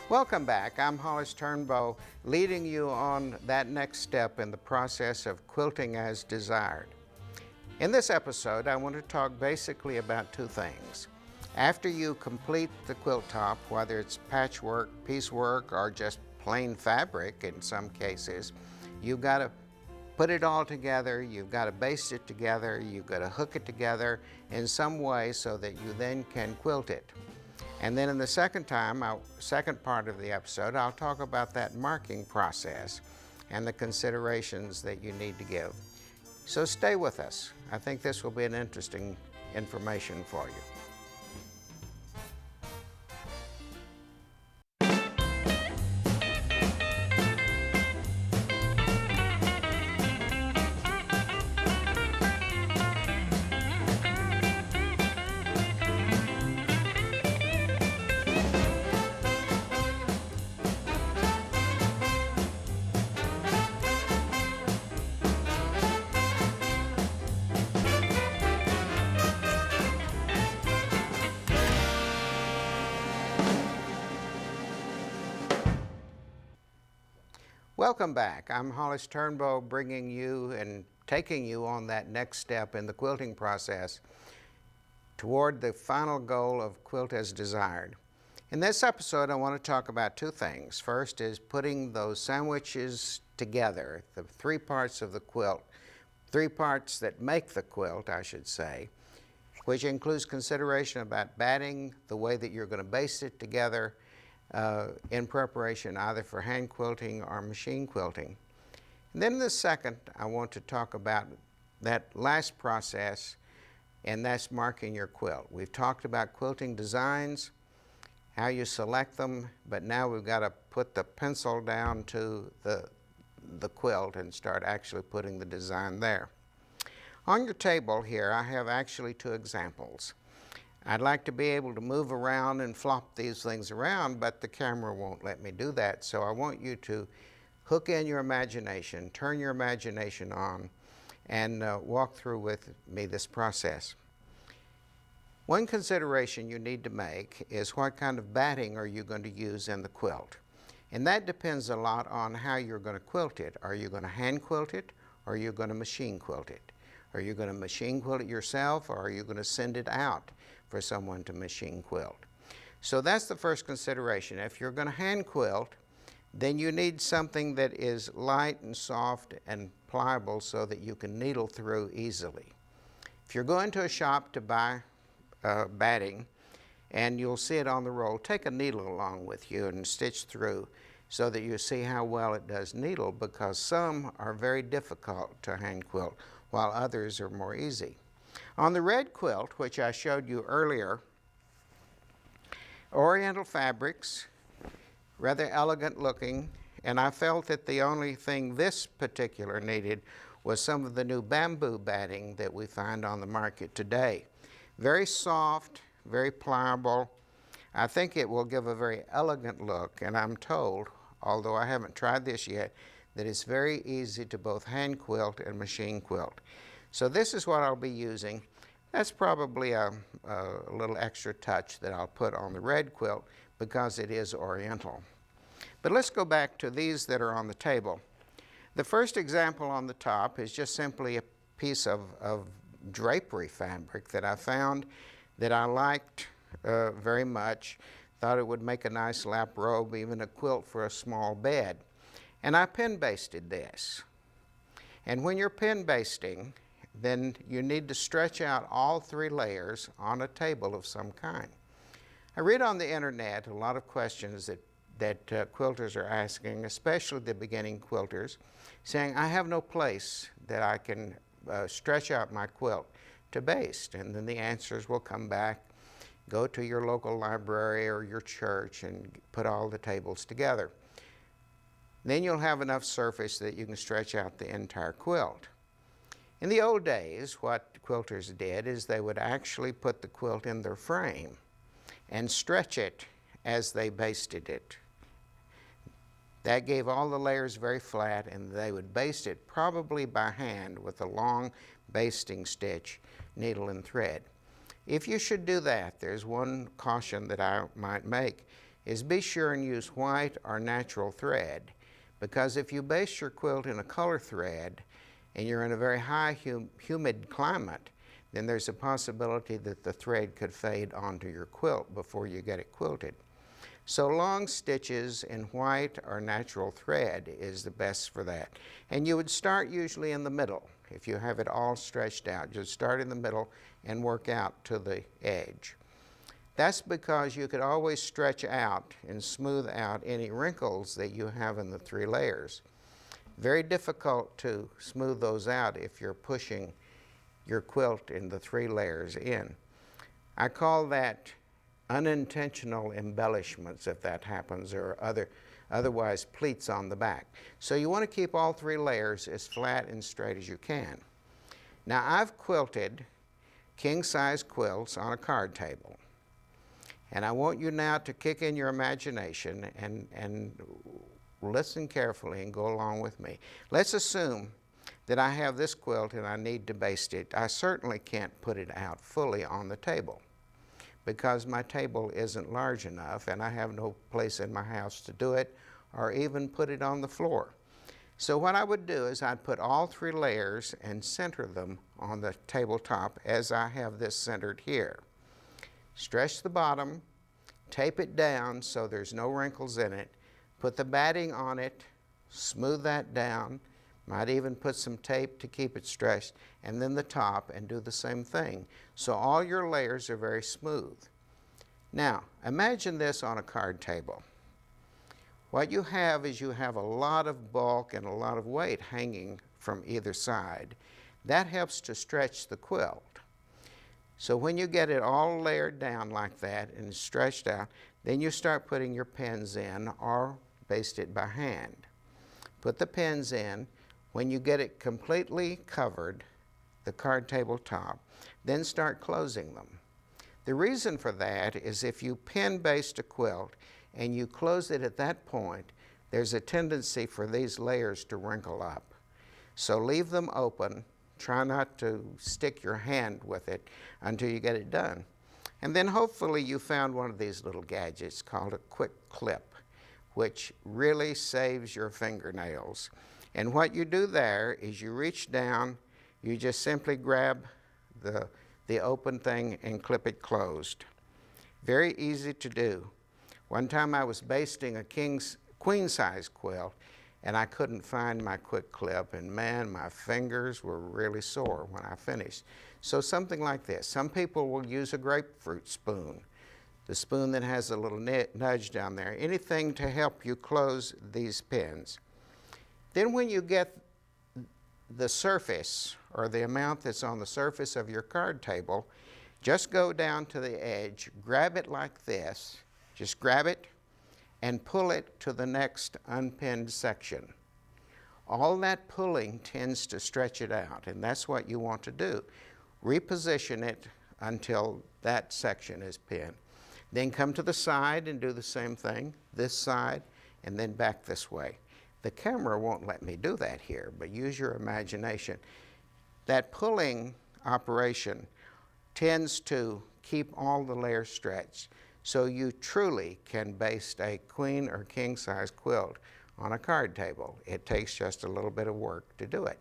Welcome back. I'm Hollis Turnbow, leading you on that next step in the process of quilting as desired. In this episode, I want to talk basically about two things. After you complete the quilt top, whether it's patchwork, piecework, or just plain fabric in some cases, you've got to put it all together, you've got to baste it together, you've got to hook it together in some way so that you then can quilt it. And then in the second part of the episode, I'll talk about that marking process and the considerations that you need to give. So stay with us. I think this will be an interesting information for you. Welcome back. I'm Hollis Turnbow, bringing you and taking you on that next step in the quilting process toward the final goal of quilt as desired. In this episode, I want to talk about two things. First is putting those sandwiches together, the three parts of the quilt, three parts that make the quilt, I should say, which includes consideration about batting, the way that you're going to baste it together, in preparation either for hand quilting or machine quilting. And then in the second, I want to talk about that last process, and that's marking your quilt. We've talked about quilting designs, how you select them, but now we've got to put the pencil down to the quilt and start actually putting the design there. On your table here, I have actually two examples. I'd like to be able to move around and flop these things around, but the camera won't let me do that. So I want you to hook in your imagination, turn your imagination on, and walk through with me this process. One consideration you need to make is what kind of batting are you going to use in the quilt? And that depends a lot on how you're going to quilt it. Are you going to hand quilt it, or are you going to machine quilt it? Are you going to machine quilt it yourself, or are you going to send it out for someone to machine quilt? So that's the first consideration. If you're going to hand quilt, then you need something that is light and soft and pliable so that you can needle through easily. If you're going to a shop to buy batting, and you'll see it on the roll, take a needle along with you and stitch through so that you see how well it does needle, because some are very difficult to hand quilt while others are more easy. On the red quilt, which I showed you earlier, oriental fabrics, rather elegant looking, and I felt that the only thing this particular needed was some of the new bamboo batting that we find on the market today. Very soft, very pliable. I think it will give a very elegant look, and I'm told, although I haven't tried this yet, that it's very easy to both hand quilt and machine quilt. So this is what I'll be using. That's probably a little extra touch that I'll put on the red quilt because it is oriental. But let's go back to these that are on the table. The first example on the top is just simply a piece of drapery fabric that I found that I liked very much. Thought it would make a nice lap robe, even a quilt for a small bed. And I pin basted this. And when you're pin basting, then you need to stretch out all three layers on a table of some kind. I read on the internet a lot of questions that quilters are asking, especially the beginning quilters, saying, I have no place that I can stretch out my quilt to baste. And then the answers will come back. Go to your local library or your church and put all the tables together. Then you'll have enough surface that you can stretch out the entire quilt. In the old days, what quilters did is they would actually put the quilt in their frame and stretch it as they basted it. That gave all the layers very flat, and they would baste it probably by hand with a long basting stitch, needle and thread. If you should do that, there's one caution that I might make. is be sure and use white or natural thread, because if you baste your quilt in a color thread and you're in a very high humid climate, then there's a possibility that the thread could fade onto your quilt before you get it quilted. So long stitches in white or natural thread is the best for that. And you would start usually in the middle. If you have it all stretched out, just start in the middle and work out to the edge. That's because you could always stretch out and smooth out any wrinkles that you have in the 3 layers. Very difficult to smooth those out if you're pushing your quilt in the 3 layers in. I call that unintentional embellishments if that happens, or otherwise pleats on the back. So you want to keep all 3 layers as flat and straight as you can. Now I've quilted king-size quilts on a card table. And I want you now to kick in your imagination and listen carefully and go along with me. Let's assume that I have this quilt and I need to baste it. I certainly can't put it out fully on the table because my table isn't large enough and I have no place in my house to do it or even put it on the floor. So what I would do is I'd put all 3 layers and center them on the tabletop as I have this centered here. Stretch the bottom, tape it down so there's no wrinkles in it, put the batting on it, smooth that down, might even put some tape to keep it stretched, and then the top, and do the same thing. So all your layers are very smooth. Now, imagine this on a card table. What you have is you have a lot of bulk and a lot of weight hanging from either side. That helps to stretch the quilt. So when you get it all layered down like that and stretched out, then you start putting your pins in or baste it by hand. Put the pins in. When you get it completely covered, the card table top, then start closing them. The reason for that is if you pin baste a quilt and you close it at that point, there's a tendency for these layers to wrinkle up. So leave them open. Try not to stick your hand with it until you get it done. And then hopefully you found one of these little gadgets called a quick clip, which really saves your fingernails. And what you do there is you reach down, you just simply grab the open thing and clip it closed. Very easy to do. One time I was basting a queen-size quilt, and I couldn't find my quick clip, and man, my fingers were really sore when I finished. So something like this. Some people will use a grapefruit spoon, the spoon that has a little nudge down there, anything to help you close these pins. Then when you get the surface, or the amount that's on the surface of your card table, just go down to the edge, grab it like this, just grab it, and pull it to the next unpinned section. All that pulling tends to stretch it out, and that's what you want to do. Reposition it until that section is pinned. Then come to the side and do the same thing, this side, and then back this way. The camera won't let me do that here, but use your imagination. That pulling operation tends to keep all the layers stretched, so you truly can baste a queen or king size quilt on a card table. It takes just a little bit of work to do it.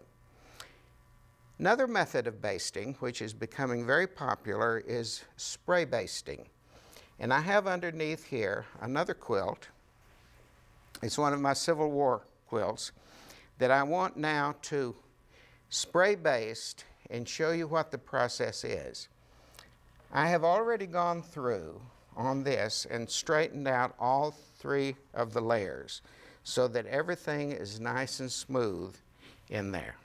Another method of basting, which is becoming very popular, is spray basting. And I have underneath here another quilt. It's one of my Civil War quilts that I want now to spray baste and show you what the process is. I have already gone through on this and straightened out all 3 of the layers so that everything is nice and smooth in there.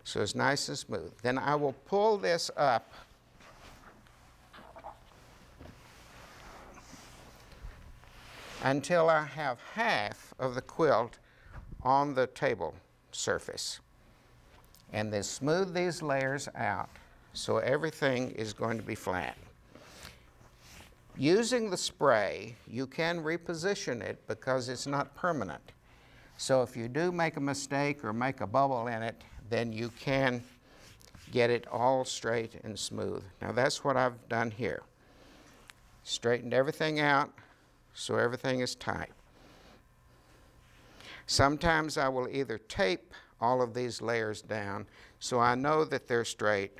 So it's nice and smooth. Then I will pull this up until I have half of the quilt on the table surface. And then smooth these layers out so everything is going to be flat. Using the spray, you can reposition it because it's not permanent. So if you do make a mistake or make a bubble in it, then you can get it all straight and smooth. Now that's what I've done here. Straightened everything out so everything is tight. Sometimes I will either tape all of these layers down so I know that they're straight.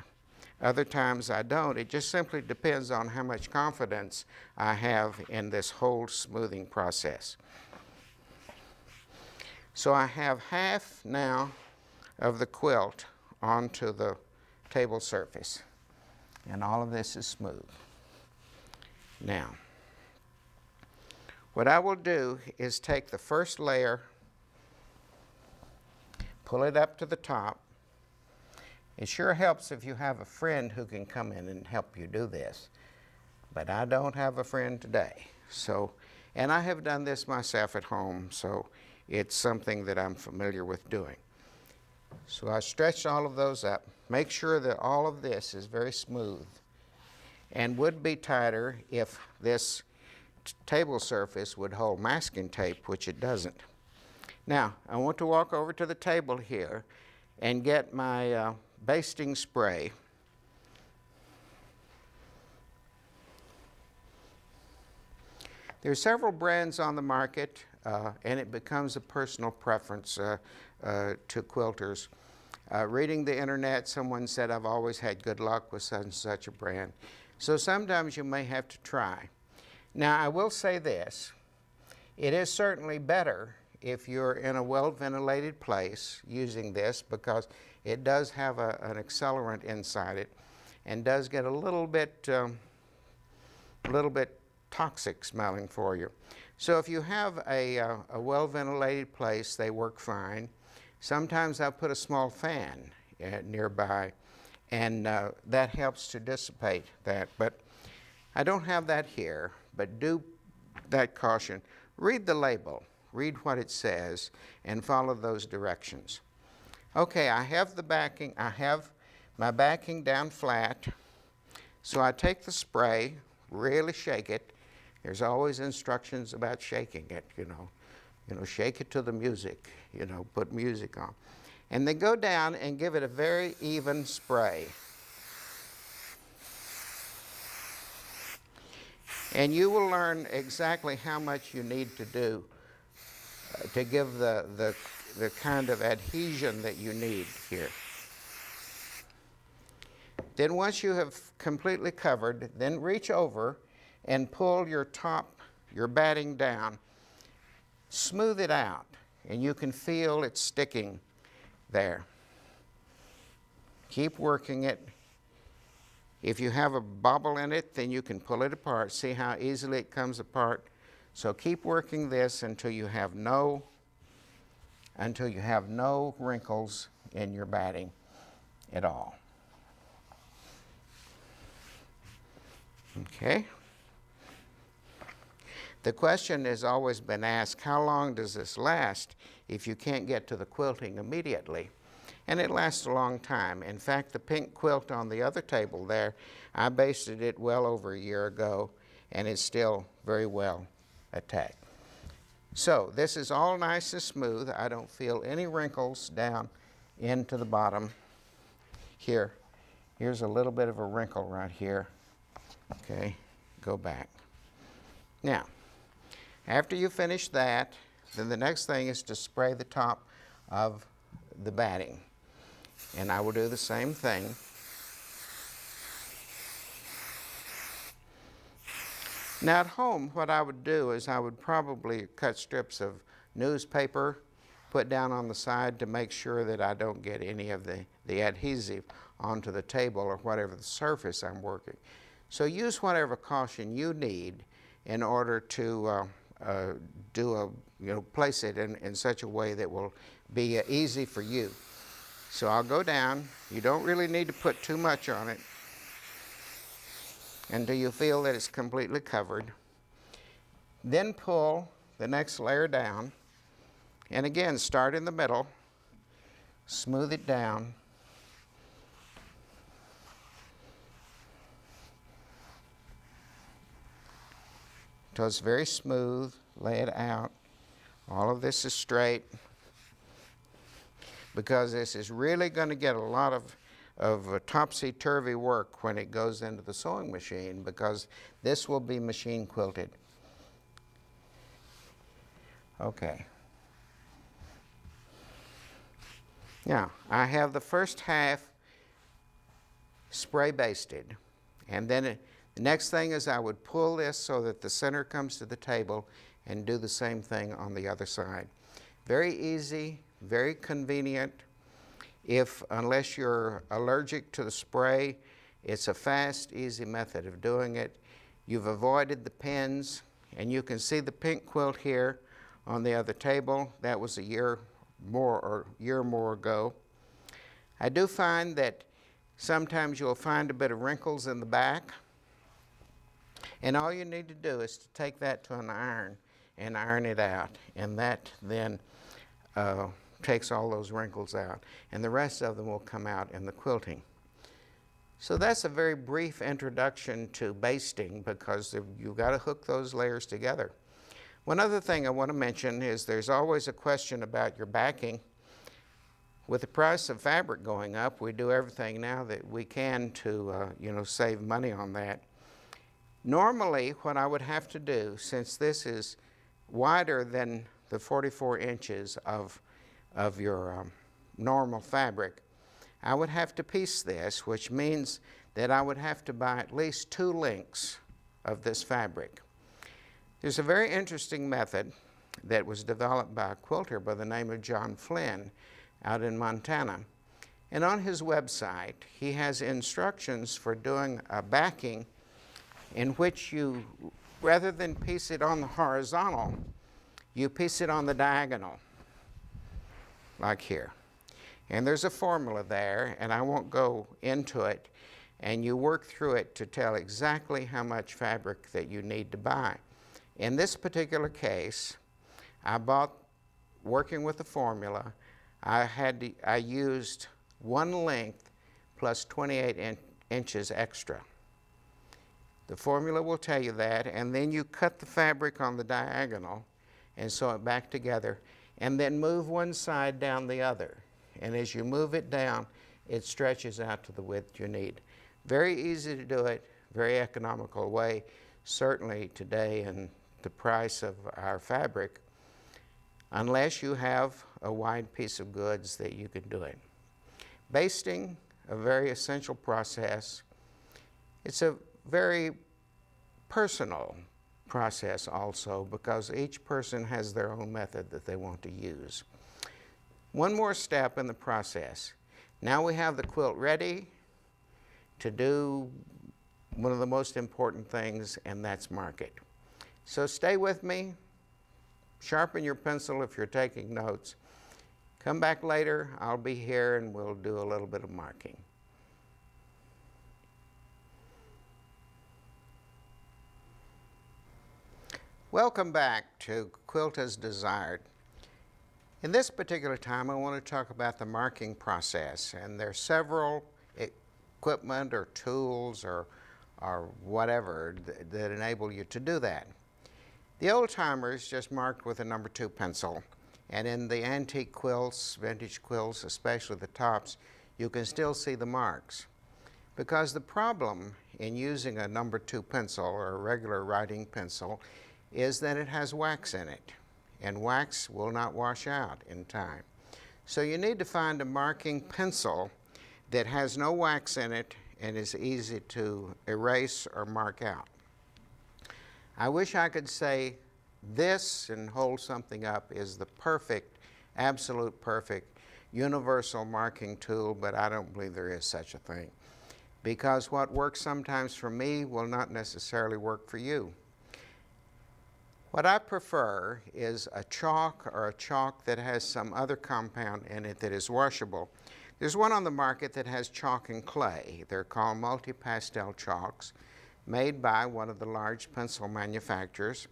Other times I don't. It just simply depends on how much confidence I have in this whole smoothing process. So I have half now of the quilt onto the table surface, and all of this is smooth. Now, what I will do is take the first layer, pull it up to the top. It sure helps if you have a friend who can come in and help you do this, but I don't have a friend today. So, and I have done this myself at home, so it's something that I'm familiar with doing. So I stretched all of those up. Make sure that all of this is very smooth, and would be tighter if this table surface would hold masking tape, which it doesn't. Now, I want to walk over to the table here and get my basting spray. There are several brands on the market, and it becomes a personal preference to quilters. Reading the internet, someone said, I've always had good luck with such and such a brand. So sometimes you may have to try. Now, I will say this. It is certainly better if you're in a well-ventilated place using this, because it does have an accelerant inside it and does get a little bit toxic smelling for you. So if you have a well-ventilated place, they work fine. Sometimes I put a small fan nearby, and that helps to dissipate that. But I don't have that here, but do that caution. Read the label. Read what it says and follow those directions. Okay, I have the backing. I have my backing down flat. So I take the spray, really shake it. There's always instructions about shaking it, you know, shake it to the music, put music on. And then go down and give it a very even spray. And you will learn exactly how much you need to do to give the kind of adhesion that you need here. Then once you have completely covered, then reach over and pull your batting down. Smooth it out, and you can feel it sticking there. Keep working it. If you have a bobble in it, then you can pull it apart. See how easily it comes apart? So keep working this until you have no wrinkles in your batting at all. Okay? The question has always been asked, how long does this last if you can't get to the quilting immediately? And it lasts a long time. In fact, the pink quilt on the other table there, I basted it well over a year ago, and it's still very well attached. So this is all nice and smooth. I don't feel any wrinkles down into the bottom. Here's a little bit of a wrinkle right here. Okay, go back. Now, after you finish that, then the next thing is to spray the top of the batting. And I will do the same thing. Now at home, what I would do is I would probably cut strips of newspaper, put down on the side to make sure that I don't get any of the adhesive onto the table or whatever the surface I'm working. So use whatever caution you need in order to place it in such a way that will be easy for you. So I'll go down. You don't really need to put too much on it until you feel that it's completely covered. Then pull the next layer down, and again start in the middle, smooth it down. Until it's very smooth, lay it out. All of this is straight, because this is really going to get a lot of of topsy-turvy work when it goes into the sewing machine, because this will be machine quilted. Okay. Now, I have the first half spray basted, and then the next thing is I would pull this so that the center comes to the table and do the same thing on the other side. Very easy, very convenient. Unless you're allergic to the spray, it's a fast, easy method of doing it. You've avoided the pins, and you can see the pink quilt here on the other table. That was a year more ago. I do find that sometimes you'll find a bit of wrinkles in the back, and all you need to do is to take that to an iron and iron it out, and that then takes all those wrinkles out, and the rest of them will come out in the quilting. So that's a very brief introduction to basting, because you've got to hook those layers together. One other thing I want to mention is there's always a question about your backing. With the price of fabric going up, we do everything now that we can to save money on that. Normally, what I would have to do, since this is wider than the 44 inches of your normal fabric, I would have to piece this, which means that I would have to buy at least 2 lengths of this fabric. There's a very interesting method that was developed by a quilter by the name of John Flynn out in Montana. And on his website, he has instructions for doing a backing in which you, rather than piece it on the horizontal, you piece it on the diagonal, like here. And there's a formula there, and I won't go into it, and you work through it to tell exactly how much fabric that you need to buy. In this particular case, I bought, working with the formula, I used 1 length plus 28 inches extra. The formula will tell you that, and then you cut the fabric on the diagonal and sew it back together, and then move one side down the other. And as you move it down, it stretches out to the width you need. Very easy to do it, very economical way, certainly today in the price of our fabric, unless you have a wide piece of goods that you can do it. Basting, a very essential process. It's a very personal process also, because each person has their own method that they want to use. One more step in the process. Now we have the quilt ready to do one of the most important things, and that's mark it. So stay with me, sharpen your pencil if you're taking notes. Come back later, I'll be here and we'll do a little bit of marking. Welcome back to Quilt as Desired. In this particular time, I want to talk about the marking process, and there are several equipment or tools or whatever that enable you to do that. The old-timers just marked with a number 2 pencil, and in the antique quilts, vintage quilts, especially the tops, you can still see the marks. Because the problem in using a number 2 pencil or a regular writing pencil is that it has wax in it, and wax will not wash out in time. So you need to find a marking pencil that has no wax in it and is easy to erase or mark out. I wish I could say this and hold something up is the perfect, absolute perfect, universal marking tool, but I don't believe there is such a thing. Because what works sometimes for me will not necessarily work for you. What I prefer is a chalk or a chalk that has some other compound in it that is washable. There's one on the market that has chalk and clay. They're called multi-pastel chalks, made by one of the large pencil manufacturers.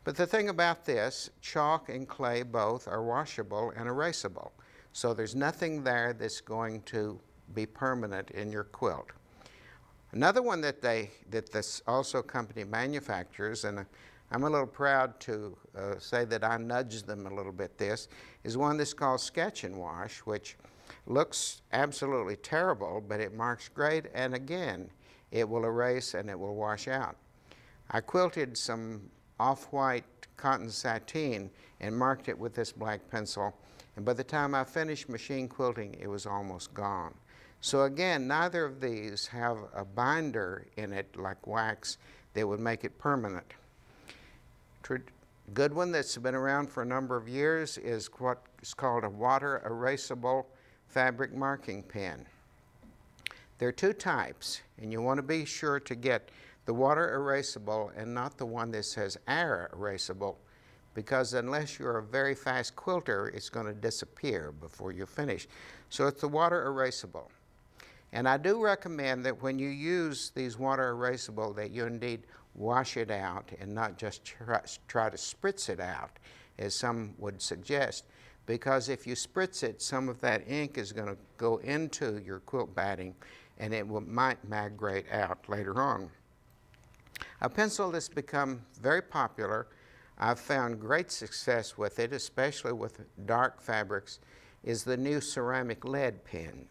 But the thing about this, chalk and clay both are washable and erasable. So there's nothing there that's going to be permanent in your quilt. Another one that this also company manufactures, and I'm a little proud to say that I nudged them a little bit, this is one that's called Sketch and Wash, which Looks absolutely terrible, but it marks great, and again, it will erase and it will wash out. I quilted some off-white cotton sateen and marked it with this black pencil, and by the time I finished machine quilting, it was almost gone. So again, neither of these have a binder in it like wax that would make it permanent. Good one that's been around for a number of years is what is called a water erasable fabric marking pen. There are two types, and you want to be sure to get the water erasable and not the one that says air erasable, because unless you're a very fast quilter, it's going to disappear before you finish. So it's the water erasable. And I do recommend that when you use these water erasable that you indeed wash it out and not just try to spritz it out, as some would suggest, because if you spritz it, some of that ink is going to go into your quilt batting and it might migrate out later on. A pencil that's become very popular, I've found great success with it, especially with dark fabrics, is the new ceramic lead pens.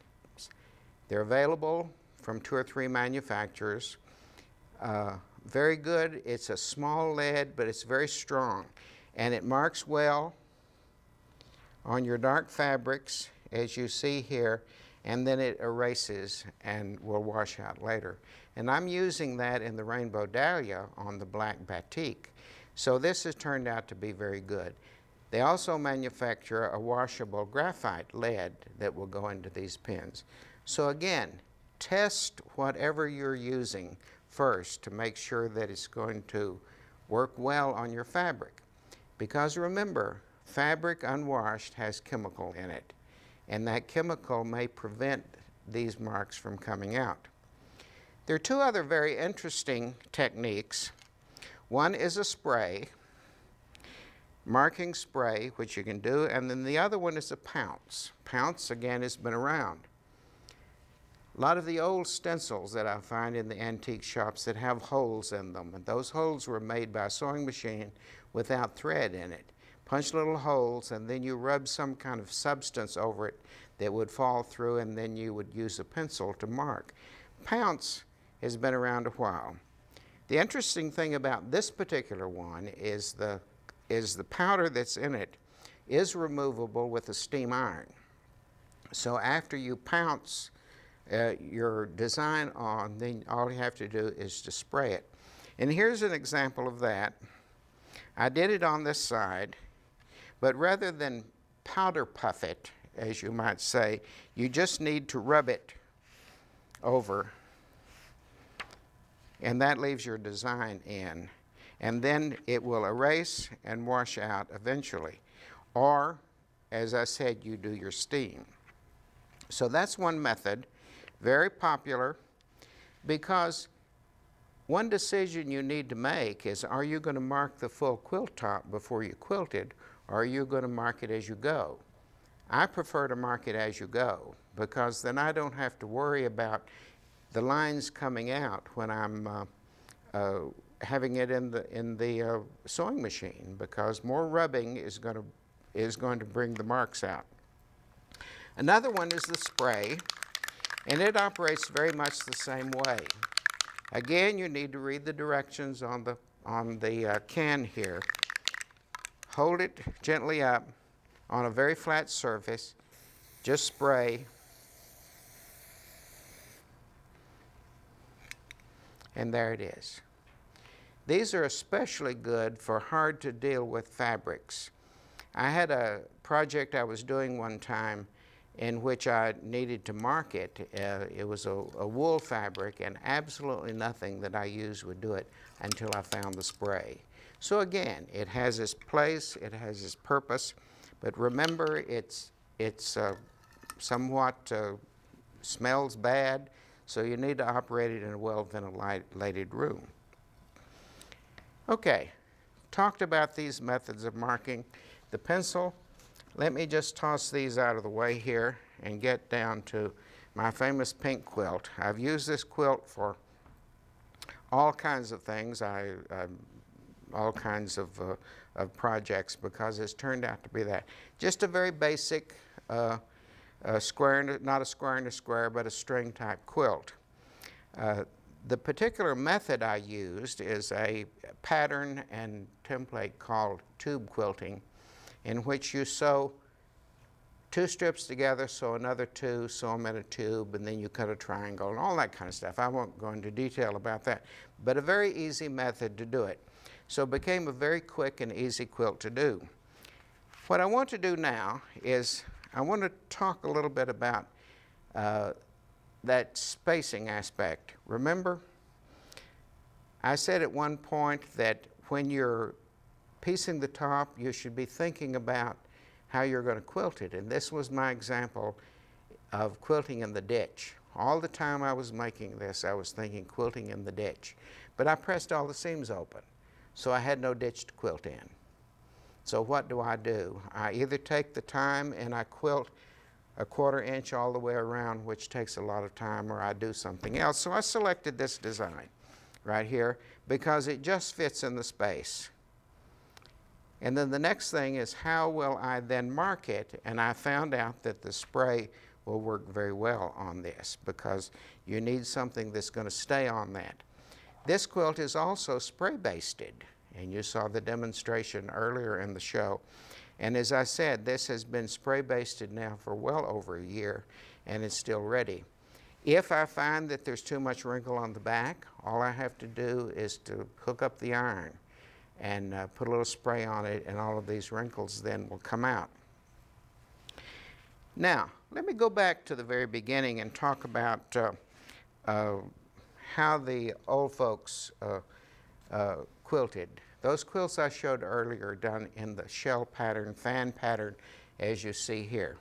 They're available from 2 or 3 manufacturers. Very good. It's a small lead, but it's very strong. And it marks well on your dark fabrics, as you see here, and then it erases and will wash out later. And I'm using that in the Rainbow Dahlia on the black batik. So this has turned out to be very good. They also manufacture a washable graphite lead that will go into these pens. So again, test whatever you're using first to make sure that it's going to work well on your fabric. Because remember, fabric unwashed has chemical in it, and that chemical may prevent these marks from coming out. There are 2 other very interesting techniques. One is a spray, marking spray, which you can do, and then the other one is a pounce. Pounce, again, has been around. A lot of the old stencils that I find in the antique shops that have holes in them, and those holes were made by a sewing machine without thread in it. Punch little holes, and then you rub some kind of substance over it that would fall through, and then you would use a pencil to mark. Pounce has been around a while. The interesting thing about this particular one is the powder that's in it is removable with a steam iron. So after you pounce your design on, then all you have to do is to spray it. And here's an example of that. I did it on this side, but rather than powder puff it, as you might say, you just need to rub it over, and that leaves your design in. And then it will erase and wash out eventually. Or, as I said, you do your steam. So that's one method. Very popular, because one decision you need to make is, are you going to mark the full quilt top before you quilt it, or are you going to mark it as you go? I prefer to mark it as you go, because then I don't have to worry about the lines coming out when I'm having it in the sewing machine, because more rubbing is going to bring the marks out. Another one is the spray. And it operates very much the same way. Again, you need to read the directions on the can here. Hold it gently up on a very flat surface. Just spray. And there it is. These are especially good for hard to deal with fabrics. I had a project I was doing one time in which I needed to mark it. It was a wool fabric, and absolutely nothing that I used would do it until I found the spray. So again, it has its place, it has its purpose, but remember, it's somewhat smells bad, so you need to operate it in a well-ventilated room. Okay, talked about these methods of marking. The pencil, let me just toss these out of the way here and get down to my famous pink quilt. I've used this quilt for all kinds of things, all kinds of projects, because it's turned out to be that. Just a very basic not a square and a square, but a string type quilt. The particular method I used is a pattern and template called tube quilting, in which you sew two strips together, sew another two, sew them in a tube, and then you cut a triangle and all that kind of stuff. I won't go into detail about that, but a very easy method to do it. So it became a very quick and easy quilt to do. What I want to do now is I want to talk a little bit about that spacing aspect. Remember, I said at one point that when you're piecing the top, you should be thinking about how you're going to quilt it. And this was my example of quilting in the ditch. All the time I was making this, I was thinking quilting in the ditch. But I pressed all the seams open, so I had no ditch to quilt in. So what do? I either take the time and I quilt a 1/4 inch all the way around, which takes a lot of time, or I do something else. So I selected this design right here because it just fits in the space. And then the next thing is, how will I then mark it? And I found out that the spray will work very well on this because you need something that's going to stay on that. This quilt is also spray basted, and you saw the demonstration earlier in the show. And as I said, this has been spray basted now for well over a year, and it's still ready. If I find that there's too much wrinkle on the back, all I have to do is to hook up the iron and put a little spray on it, and all of these wrinkles then will come out. Now, let me go back to the very beginning and talk about how the old folks quilted. Those quilts I showed earlier are done in the shell pattern, fan pattern, as you see here.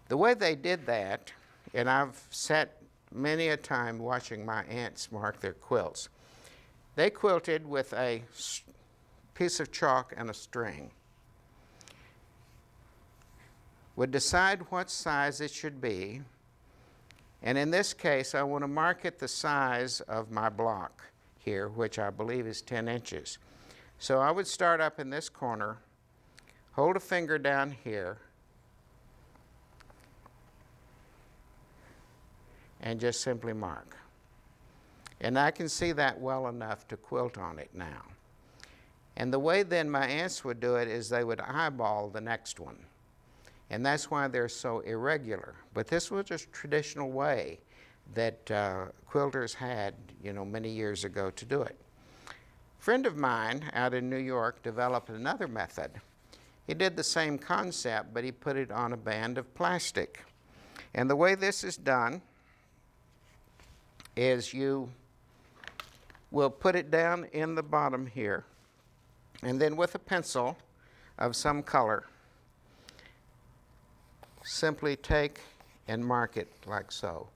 The way they did that, and I've sat many a time watching my aunts mark their quilts, they quilted with a piece of chalk and a string. Would decide what size it should be, and in this case I want to mark it the size of my block here, which I believe is 10 inches. So I would start up in this corner, hold a finger down here, and just simply mark. And I can see that well enough to quilt on it now. And the way then my aunts would do it is they would eyeball the next one. And that's why they're so irregular. But this was a traditional way that quilters had, many years ago to do it. A friend of mine out in New York developed another method. He did the same concept, but he put it on a band of plastic. And the way this is done is you will put it down in the bottom here, and then with a pencil of some color, simply take and mark it like so.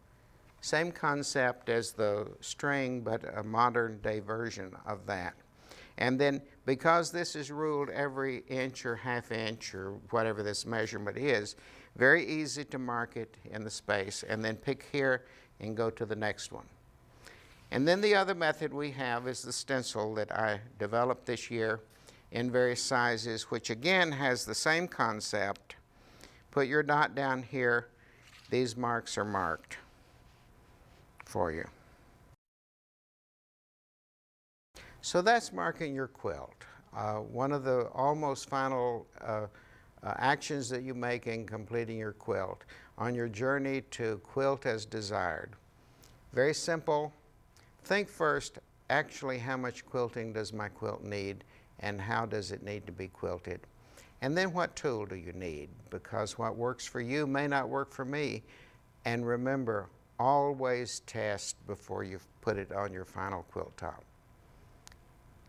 Same concept as the string, but a modern day version of that. And then, because this is ruled every inch or ½ inch or whatever this measurement is, very easy to mark it in the space, and then pick here and go to the next one. And then the other method we have is the stencil that I developed this year in various sizes, which again has the same concept. Put your dot down here. These marks are marked for you. So that's marking your quilt. One of the almost final actions that you make in completing your quilt on your journey to quilt as desired. Very simple. Think first, actually, how much quilting does my quilt need, and how does it need to be quilted? And then what tool do you need? Because what works for you may not work for me. And remember, always test before you put it on your final quilt top.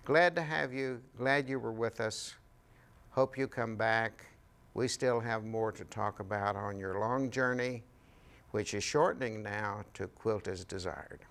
Glad to have you. Glad you were with us. Hope you come back. We still have more to talk about on your long journey, which is shortening now to Quilt as Desired.